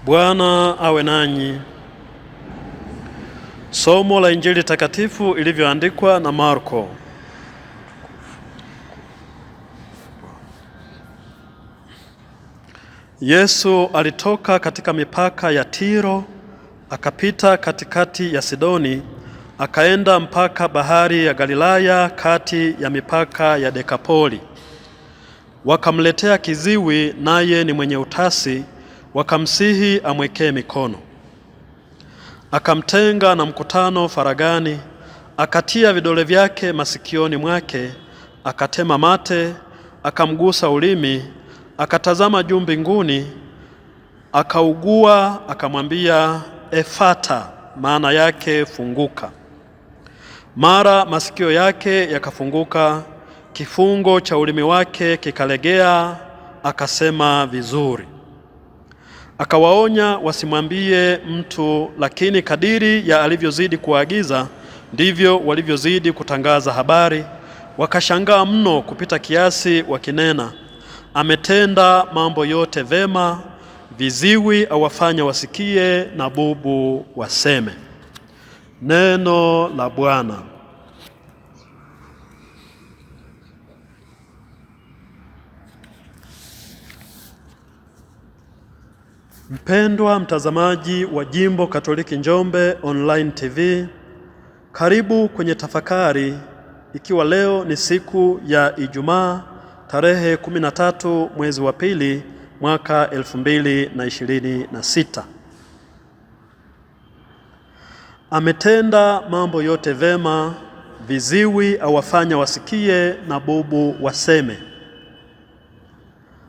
Bwana awe nanyi. Somo la Injili takatifu ilivyoandikwa na Marko. Yesu alitoka katika mipaka ya Tiro, akapita katikati ya Sidoni, akaenda mpaka bahari ya Galilaya kati ya mipaka ya Dekapoli. Wakamletea kiziwi, naye ni mwenye utasi, wakamsihi amwekee mikono. Akamtenga na mkutano faragani, akatia vidole vyake masikioni mwake, akatema mate, akamgusa ulimi, akatazama juu mbinguni, akaugua, akamwambia, Efata, maana yake funguka. Mara masikio yake yakafunguka, kifungo cha ulimi wake kikalegea, akasema vizuri. Akawaonya wasimwambie mtu, lakini kadiri ya alivyozidi kuagiza ndivyo walivyozidi kutangaza habari. Wakashangaa mno kupita kiasi, wakinena, ametenda mambo yote vema, viziwi awafanya wasikie, na bubu waseme. Neno la Bwana. Mpendwa mtazamaji wa Jimbo Katoliki Njombe Online TV, karibu kwenye tafakari, ikiwa leo ni siku ya Ijumaa tarehe 13 mwezi wa pili mwaka 2026. Ametenda mambo yote vema, viziwi awafanya wasikie, na bubu waseme.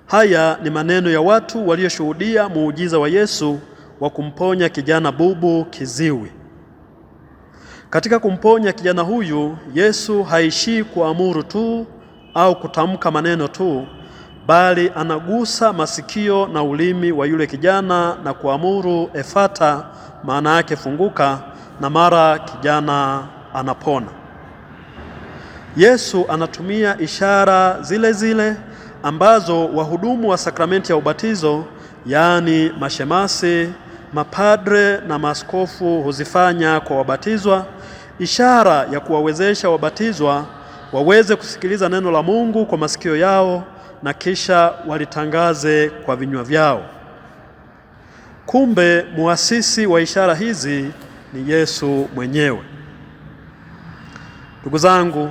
Haya ni maneno ya watu walioshuhudia muujiza wa Yesu wa kumponya kijana bubu kiziwi. Katika kumponya kijana huyu, Yesu haishii kuamuru tu au kutamka maneno tu, bali anagusa masikio na ulimi wa yule kijana na kuamuru, Efata, maana yake funguka, na mara kijana anapona. Yesu anatumia ishara zile zile ambazo wahudumu wa sakramenti ya ubatizo, yaani mashemasi, mapadre na maaskofu huzifanya kwa wabatizwa, ishara ya kuwawezesha wabatizwa waweze kusikiliza neno la Mungu kwa masikio yao na kisha walitangaze kwa vinywa vyao. Kumbe muasisi wa ishara hizi ni Yesu mwenyewe. Ndugu zangu,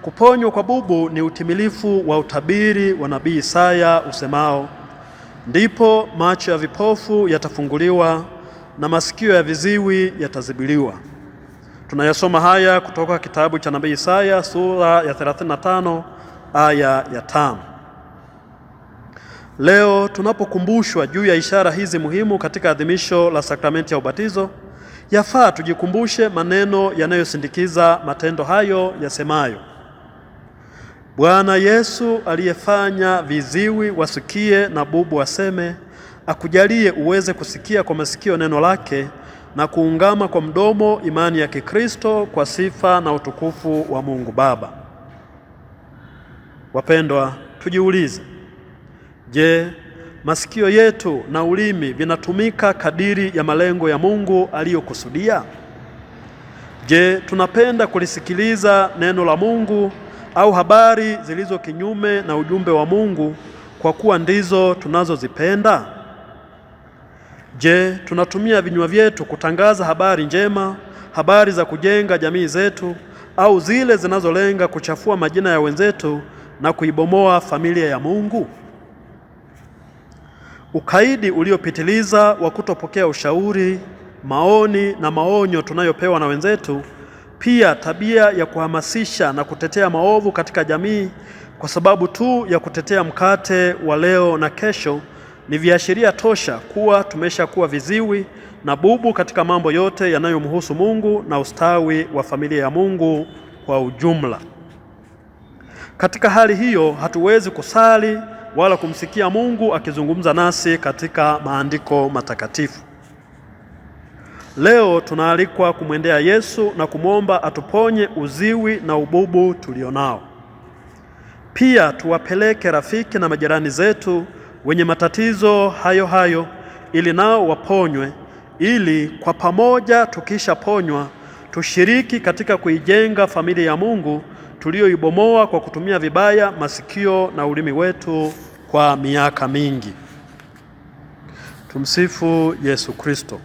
kuponywa kwa bubu ni utimilifu wa utabiri wa nabii Isaya usemao, ndipo macho ya vipofu yatafunguliwa na masikio ya viziwi yatazibiliwa. Tunayasoma haya kutoka kitabu cha nabii Isaya sura ya 35 aya ya 5. Leo tunapokumbushwa juu ya ishara hizi muhimu katika adhimisho la sakramenti ya ubatizo, yafaa tujikumbushe maneno yanayosindikiza matendo hayo yasemayo, Bwana Yesu aliyefanya viziwi wasikie na bubu waseme, akujalie uweze kusikia kwa masikio neno lake na kuungama kwa mdomo imani ya Kikristo kwa sifa na utukufu wa Mungu Baba. Wapendwa, tujiulize, je, masikio yetu na ulimi vinatumika kadiri ya malengo ya Mungu aliyokusudia? Je, tunapenda kulisikiliza neno la Mungu au habari zilizo kinyume na ujumbe wa Mungu kwa kuwa ndizo tunazozipenda? Je, tunatumia vinywa vyetu kutangaza habari njema, habari za kujenga jamii zetu, au zile zinazolenga kuchafua majina ya wenzetu na kuibomoa familia ya Mungu? Ukaidi uliopitiliza wa kutopokea ushauri, maoni na maonyo tunayopewa na wenzetu, pia tabia ya kuhamasisha na kutetea maovu katika jamii kwa sababu tu ya kutetea mkate wa leo na kesho, ni viashiria tosha kuwa tumeshakuwa viziwi na bubu katika mambo yote yanayomhusu Mungu na ustawi wa familia ya Mungu kwa ujumla. Katika hali hiyo, hatuwezi kusali wala kumsikia Mungu akizungumza nasi katika maandiko matakatifu. Leo tunaalikwa kumwendea Yesu na kumwomba atuponye uziwi na ububu tulionao. Pia tuwapeleke rafiki na majirani zetu wenye matatizo hayo hayo, ili nao waponywe, ili kwa pamoja tukishaponywa tushiriki katika kuijenga familia ya Mungu tuliyoibomoa kwa kutumia vibaya masikio na ulimi wetu kwa miaka mingi. Tumsifu Yesu Kristo.